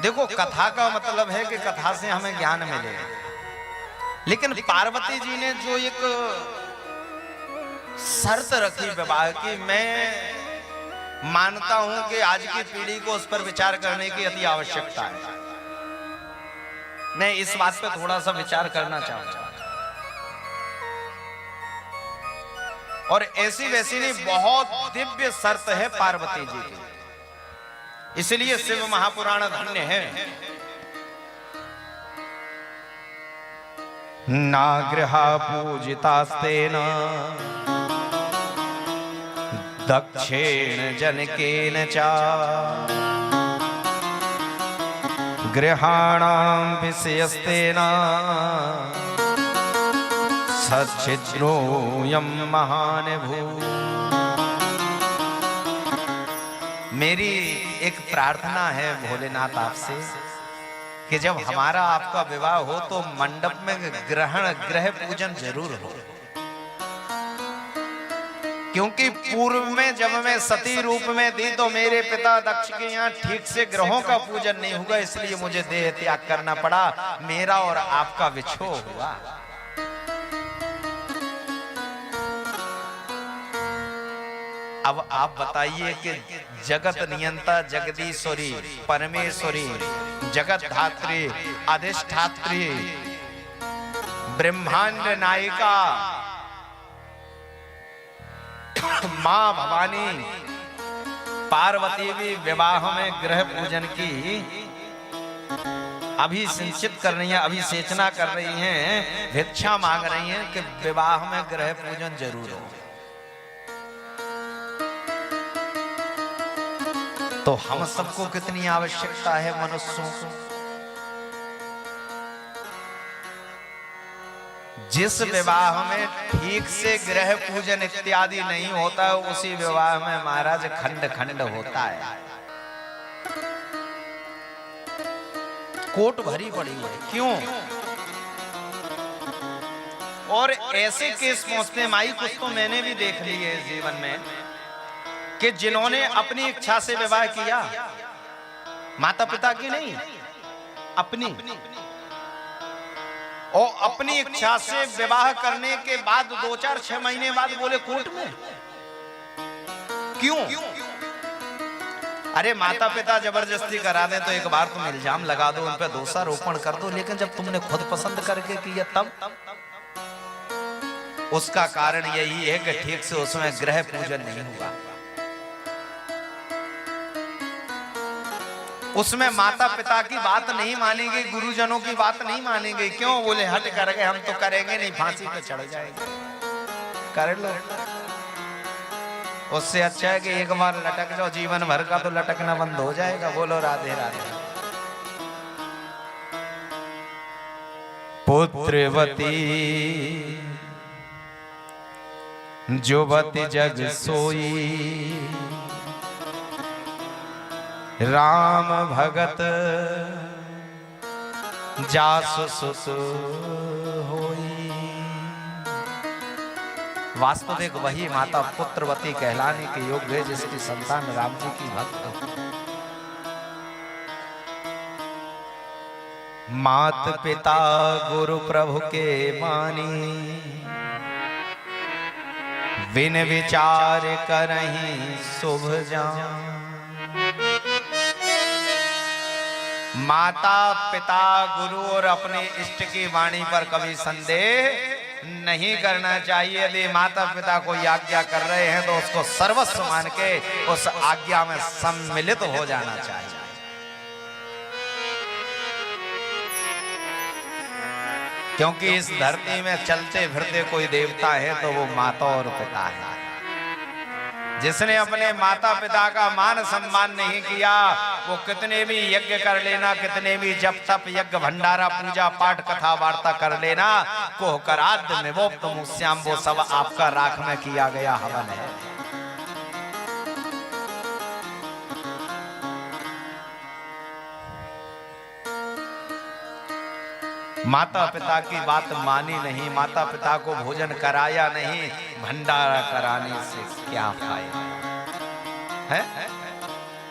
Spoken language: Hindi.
देखो, कथा का मतलब है कि कथा से हमें ज्ञान मिले, लेकिन पार्वती जी ने जो एक शर्त रखी विवाह की, मैं मानता हूं कि आज की पीढ़ी को उस पर विचार करने की अति आवश्यकता है। मैं इस बात पे थोड़ा सा विचार करना चाहूंगा। और ऐसी वैसी नहीं, बहुत दिव्य शर्त है पार्वती जी की, इसलिए शिव महापुराण धन्य है। नागृहा पूजितास्तेन दक्षेण जनकेन च गृहाणां विषयस्तेन सच्छिद्रोऽयं महान् भूः। मेरी एक प्रार्थना है भोलेनाथ आपसे कि जब हमारा आपका विवाह हो तो मंडप में ग्रह पूजन जरूर हो, क्योंकि पूर्व में जब मैं सती रूप में थी तो मेरे पिता दक्ष के यहाँ ठीक से ग्रहों का पूजन नहीं हुआ, इसलिए मुझे देह त्याग करना पड़ा, मेरा और आपका विछोह हुआ। अब आप बताइए कि जगत नियंता जगदीश्वरी परमेश्वरी जगत धात्री अधिष्ठात्री ब्रह्मांड नायिका मां भवानी पार्वती भी विवाह में ग्रह पूजन की अभिसिंचित कर रही हैं, अभिसेचना कर रही हैं, भिक्षा मांग रही हैं कि विवाह में ग्रह पूजन जरूर हो। तो हम सबको कितनी आवश्यकता है मनुष्यों को, जिस विवाह में ठीक से ग्रह पूजन इत्यादि नहीं होता है उसी विवाह में महाराज खंड खंड होता है, कोट भरी पड़ी है। क्यों? और ऐसे केस पहुंचते माई, कुछ तो मैंने भी देख ली है जीवन में कि जिन्होंने अपनी इच्छा से विवाह किया, माता पिता की नहीं, अपनी, और अपनी इच्छा से विवाह करने के बाद 2-4-6 महीने बाद बोले कोर्ट में। क्यों? अरे माता पिता जबरदस्ती करा दे तो एक बार तुम इल्जाम लगा दो, उन पर दोषारोपण कर दो, लेकिन जब तुमने खुद पसंद करके किया तब उसका कारण यही है कि ठीक से उसमें ग्रह पूजन नहीं हुआ, उसमें माता पिता की बात नहीं मानेंगे, गुरुजनों की बात नहीं मानेंगे। क्यों? बोले हट कर गए, हम तो करेंगे नहीं, फांसी पे चढ़ जाएंगे, कर लो। उससे अच्छा है कि एक बार लटक जाओ, जीवन भर का तो लटकना बंद हो जाएगा। बोलो राधे राधे। पुत्रवती जुवति जग सोई राम भगत जासु सुत होई। वास्तविक वही माता पुत्रवती कहलाने के योग्य है जिसकी संतान राम जी की भक्त हो। मात पिता गुरु प्रभु के मानी बिन विचार करहीं शुभ जान। माता पिता गुरु और अपने इष्ट की वाणी पर कभी संदेह नहीं करना चाहिए। यदि माता पिता कोई आज्ञा कर रहे हैं तो उसको सर्वस्व मान के उस आज्ञा में सम्मिलित हो जाना चाहिए। क्योंकि इस धरती में चलते फिरते कोई देवता है तो वो माता और पिता है। जिसने अपने माता पिता का मान सम्मान नहीं किया वो कितने भी यज्ञ कर लेना, कितने भी जप तप यज्ञ भंडारा पूजा पाठ कथा वार्ता कर लेना, कोहकराद्य में वो तुम श्याम वो सब आपका राख में किया गया हवन है। माता पिता की बात मानी नहीं, माता पिता को भोजन कराया नहीं, भंडारा कराने से क्या फायदा है?